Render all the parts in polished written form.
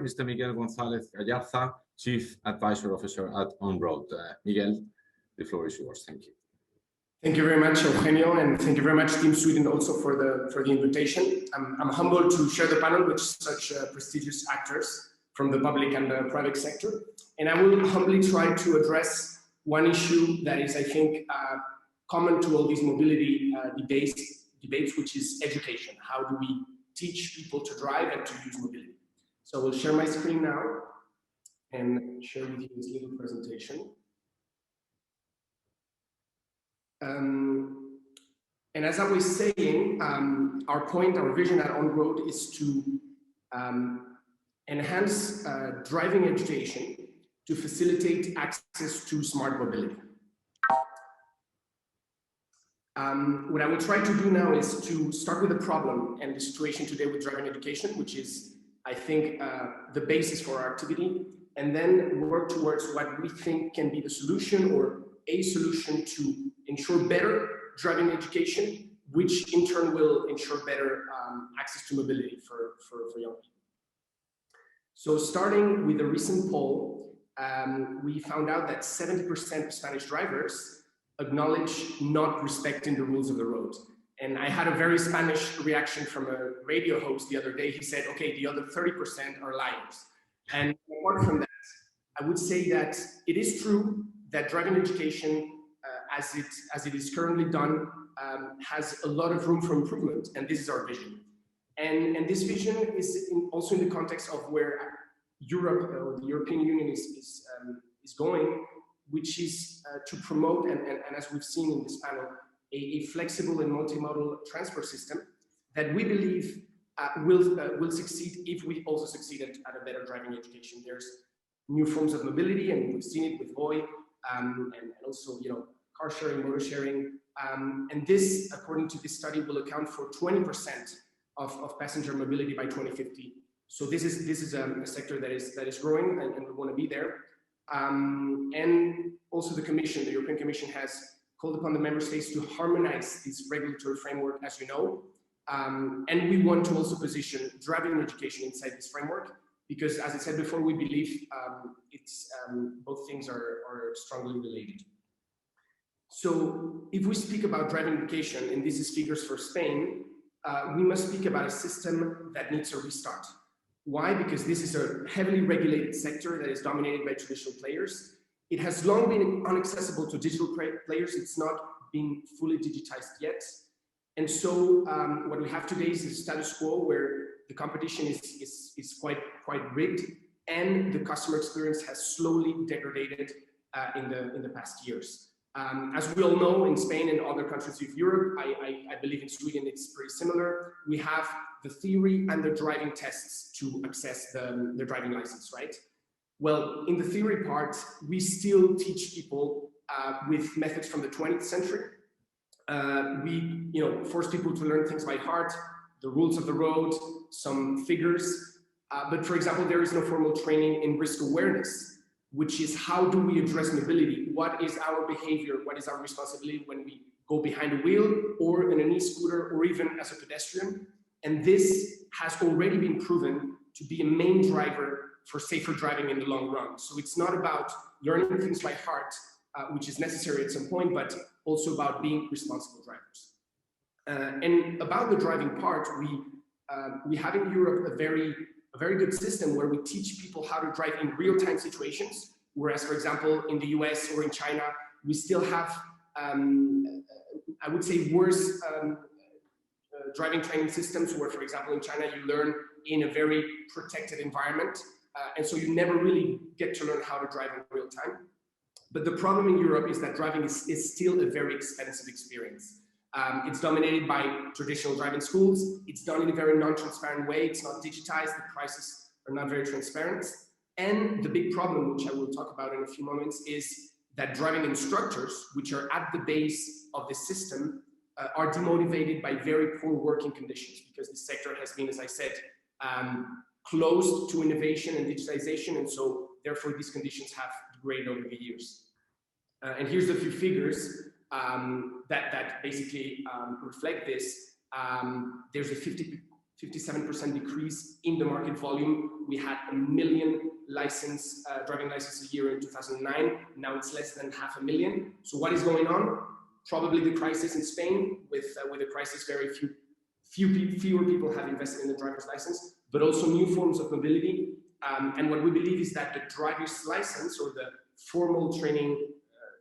Mr. Miguel González Gallarza, Chief Advisor Officer at Onroad. Miguel, the floor is yours. Thank you. Thank you very much, Eugenio, and thank you very much, Team Sweden, also for the invitation. I'm humbled to share the panel with such prestigious actors from the public and the private sector, and I will humbly try to address one issue that is, I think, common to all these mobility debates, which is education. How do we teach people to drive and to use mobility? So we'll share my screen now and share with you this little presentation. And as I was saying, our point, our vision at Onroad is to enhance driving education to facilitate access to smart mobility. What I will try to do now is to start with the problem and the situation today with driving education, which is, I think, the basis for our activity, and then work towards what we think can be the solution or a solution to ensure better driving education, which in turn will ensure better access to mobility for young people. So starting with a recent poll, we found out that 70% of Spanish drivers acknowledge not respecting the rules of the road. And I had a very Spanish reaction from a radio host the other day. He said, okay, the other 30% are liars. And apart from that, I would say that it is true that driving education, as it is currently done, has a lot of room for improvement, and this is our vision. And this vision is also in the context of where Europe or the European Union is going, which is to promote, and as we've seen in this panel, a flexible and multimodal transport system that we believe will succeed if we also succeed at a better driving education. There's new forms of mobility, and we've seen it with Voi, and also, you know, car sharing, motor sharing, and this, according to this study, will account for 20% of passenger mobility by 2050. So this is a sector that is growing, and we want to be there. And also the Commission, the European Commission, has called upon the member states to harmonize this regulatory framework, as you know, and we want to also position driving education inside this framework, because, as I said before, we believe both things are strongly related. So if we speak about driving education, and this is figures for Spain, we must speak about a system that needs a restart. Why? Because this is a heavily regulated sector that is dominated by traditional players. It has long been inaccessible to digital players. It's not been fully digitized yet. And so what we have today is a status quo where the competition is quite rigged, and the customer experience has slowly degraded in the past years. As we all know, in Spain and other countries of Europe, I believe in Sweden it's pretty similar. We have the theory and the driving tests to access the driving license, right? Well, in the theory part, we still teach people with methods from the 20th century. We, force people to learn things by heart, the rules of the road, some figures. But for example, there is no formal training in risk awareness, which is how do we address mobility? What is our behavior? What is our responsibility when we go behind a wheel or in an e-scooter or even as a pedestrian? And this has already been proven to be a main driver for safer driving in the long run. So it's not about learning things by heart, which is necessary at some point, but also about being responsible drivers. And about the driving part, we have in Europe a very good system where we teach people how to drive in real-time situations, whereas, for example, in the US or in China, we still have, I would say, worse driving training systems where, for example, in China, you learn in a very protected environment, and so you never really get to learn how to drive in real time. But the problem in Europe is that driving is still a very expensive experience. It's dominated by traditional driving schools. It's done in a very non-transparent way. It's not digitized. The prices are not very transparent. And the big problem, which I will talk about in a few moments, is that driving instructors, which are at the base of the system, are demotivated by very poor working conditions, because the sector has been, as I said, closed to innovation and digitization, and so therefore these conditions have degraded over the years. And here's a few figures that basically reflect this. There's a 57% decrease in the market volume. We had 1 million driving license a year in 2009. Now it's less than 500,000. So what is going on? Probably the crisis in Spain. With the crisis, very fewer people have invested in the driver's license, but also new forms of mobility. And what we believe is that the driver's license, or the formal training,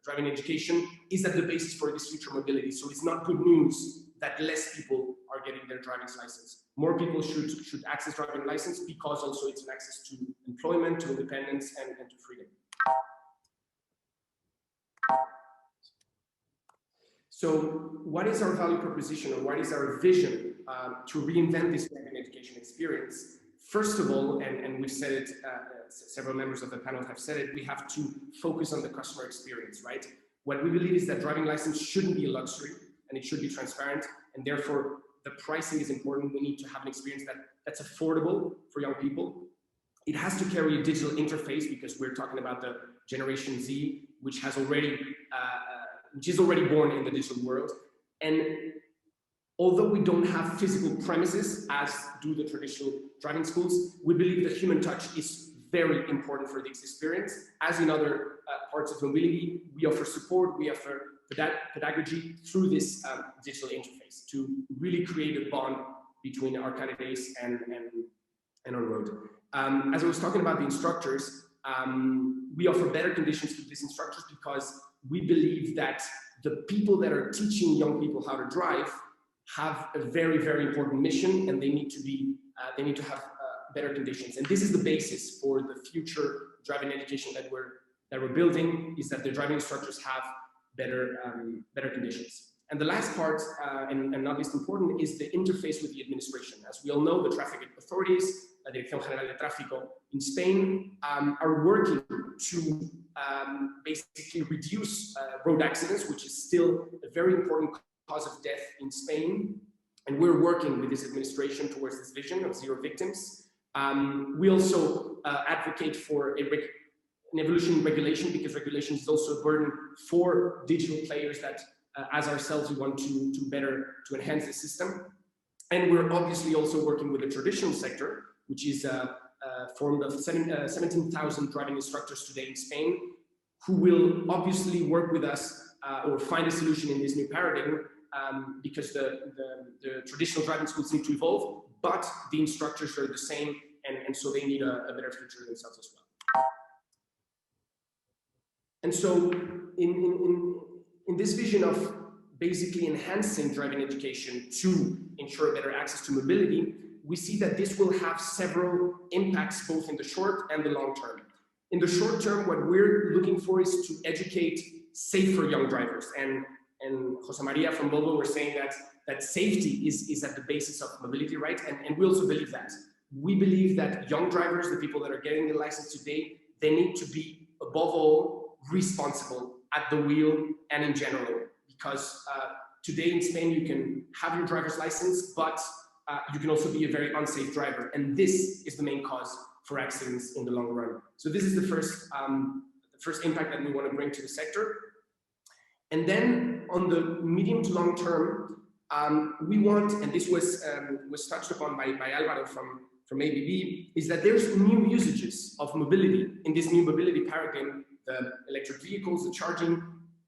driving education, is at the basis for this future mobility. So it's not good news that less people are getting their driver's license. More people should access driving license, because also it's an access to employment, to independence, and to freedom. So what is our value proposition, or what is our vision to reinvent this driving education experience? First of all, and we've said it, several members of the panel have said it, we have to focus on the customer experience, right? What we believe is that driving license shouldn't be a luxury, and it should be transparent, and therefore the pricing is important. We need to have an experience that's affordable for young people. It has to carry a digital interface, because we're talking about the Generation Z, which is already born in the digital world. And although we don't have physical premises, as do the traditional driving schools, we believe that human touch is very important for this experience. As in other parts of mobility, we offer support, we offer pedagogy through this digital interface to really create a bond between our candidates and on-road. As I was talking about the instructors, we offer better conditions to these instructors, because we believe that the people that are teaching young people how to drive have a very, very important mission, and they need to have better conditions. And this is the basis for the future driving education that we're building, is that the driving instructors have better conditions. And the last part, and not least important, is the interface with the administration. As we all know, the traffic authorities, la Dirección General de Tráfico in Spain, are working to basically reduce road accidents, which is still a very important cause of death in Spain. And we're working with this administration towards this vision of 0 victims. We also advocate for an evolution in regulation, because regulation is also a burden for digital players that, as ourselves, we want to enhance the system. And we're obviously also working with the traditional sector, which is formed of 17,000 driving instructors today in Spain, who will obviously work with us or find a solution in this new paradigm, because the traditional driving schools need to evolve, but the instructors are the same, and so they need a better future themselves as well. And so in this vision of basically enhancing driving education to ensure better access to mobility, we see that this will have several impacts, both in the short and the long term. In the short term, what we're looking for is to educate safer young drivers. And José María from Volvo were saying that safety is at the basis of mobility, right? And we also believe that. We believe that young drivers, the people that are getting the license today, they need to be, above all, responsible at the wheel and in general. Because today in Spain, you can have your driver's license, but you can also be a very unsafe driver. And this is the main cause for accidents in the long run. So this is the first impact that we want to bring to the sector. And then on the medium to long term, we want, and this was touched upon by Alvaro from ABB, is that there's new usages of mobility in this new mobility paradigm, the electric vehicles, the charging.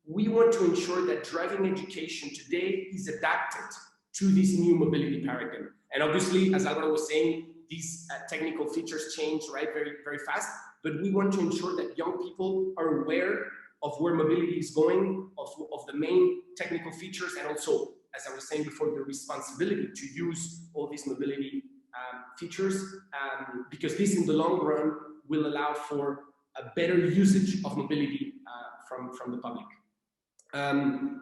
We want to ensure that driving education today is adapted to this new mobility paradigm. And obviously, as Alvaro was saying, these technical features change, right, very, very fast. But we want to ensure that young people are aware of where mobility is going, of the main technical features, and also, as I was saying before, the responsibility to use all these mobility features, because this in the long run will allow for a better usage of mobility from the public. And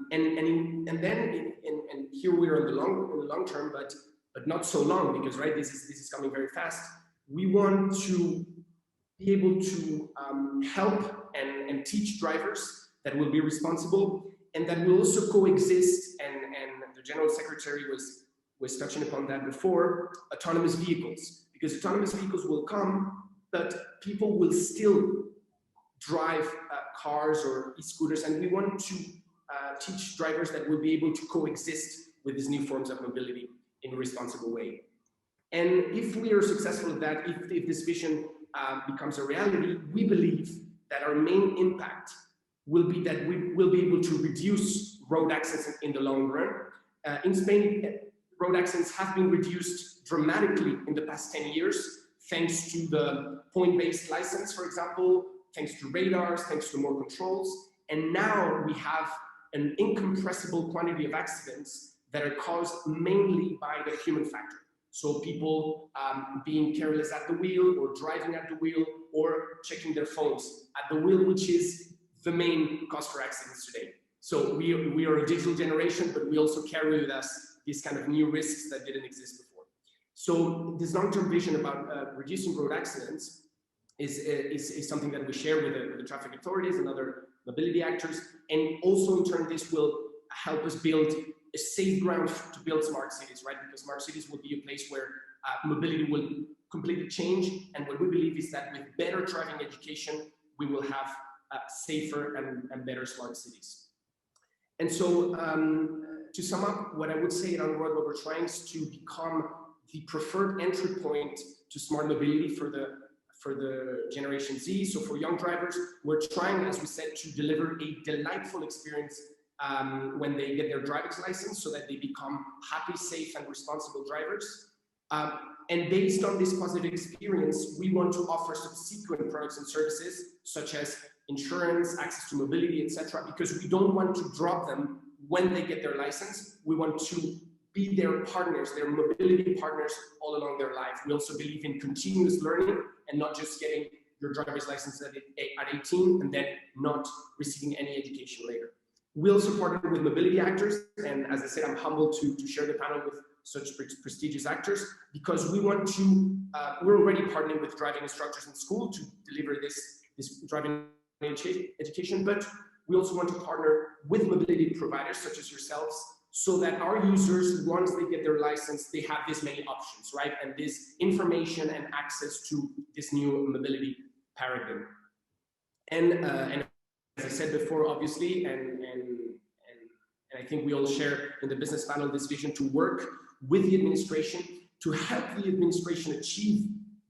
here we are in the long term, but not so long, because right, this is coming very fast. We want to be able to help and teach drivers that will be responsible and that will also coexist. And the General Secretary was touching upon that before, autonomous vehicles, because autonomous vehicles will come, but people will still drive cars or e-scooters, and we want to teach drivers that will be able to coexist with these new forms of mobility in a responsible way. And if we are successful at that, if this vision becomes a reality, we believe that our main impact will be that we will be able to reduce road accidents in the long run. In Spain, road accidents have been reduced dramatically in the past 10 years, thanks to the point-based license, for example, thanks to radars, thanks to more controls. And now we have an incompressible quantity of accidents that are caused mainly by the human factor. So people being careless at the wheel, or driving at the wheel, or checking their phones at the wheel, which is the main cause for accidents today. So we are a digital generation, but we also carry with us these kind of new risks that didn't exist before. So this long-term vision about reducing road accidents is something that we share with the traffic authorities and other mobility actors. And also in turn, this will help us build a safe ground to build smart cities, right? Because smart cities will be a place where mobility will completely change. And what we believe is that with better driving education, we will have safer and better smart cities. And so to sum up, what I would say at Onroad, what we're trying is to become the preferred entry point to smart mobility for the Generation Z. So for young drivers, we're trying, as we said, to deliver a delightful experience when they get their driver's license, so that they become happy, safe, and responsible drivers. And based on this positive experience, we want to offer subsequent products and services, such as insurance, access to mobility, etc., because we don't want to drop them when they get their license. We want to be their partners, their mobility partners all along their life. We also believe in continuous learning and not just getting your driver's license at 18 and then not receiving any education later. We also partner with mobility actors, and as I said, I'm humbled to share the panel with such prestigious actors, because we want to, we're already partnering with driving instructors in school to deliver this driving education, but we also want to partner with mobility providers such as yourselves, so that our users, once they get their license, they have this many options, right? And this information and access to this new mobility paradigm. And as I said before, obviously, and I think we all share in the business panel this vision to work with the administration to help the administration achieve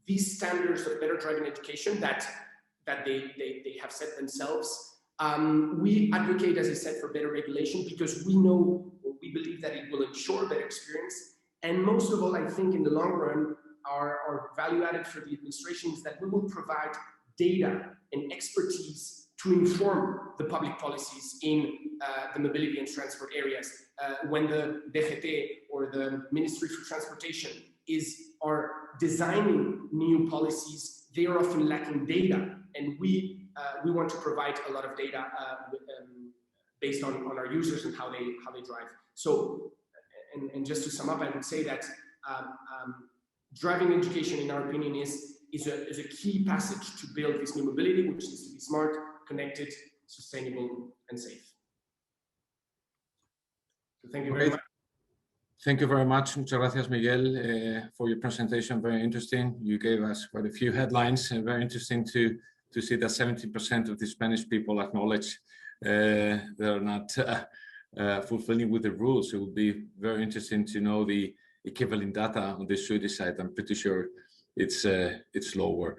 these standards of better driving education that they have set themselves. We advocate, as I said, for better regulation, because we know, we believe that it will ensure better experience. And most of all, I think in the long run, our value added for the administration is that we will provide data and expertise to inform the public policies in the mobility and transport areas. When the DGT, or the Ministry for Transportation, are designing new policies, they are often lacking data, and we want to provide a lot of data based on our users and how they drive. So, and just to sum up, I would say that driving education, in our opinion, is a key passage to build this new mobility, which needs to be smart, connected, sustainable, and safe. So thank you very much. Thank you very much. Muchas gracias, Miguel, for your presentation. Very interesting. You gave us quite a few headlines, and very interesting to see that 70% of the Spanish people acknowledge they're not fulfilling with the rules. It will be very interesting to know the equivalent data on the Swedish side. I'm pretty sure it's lower.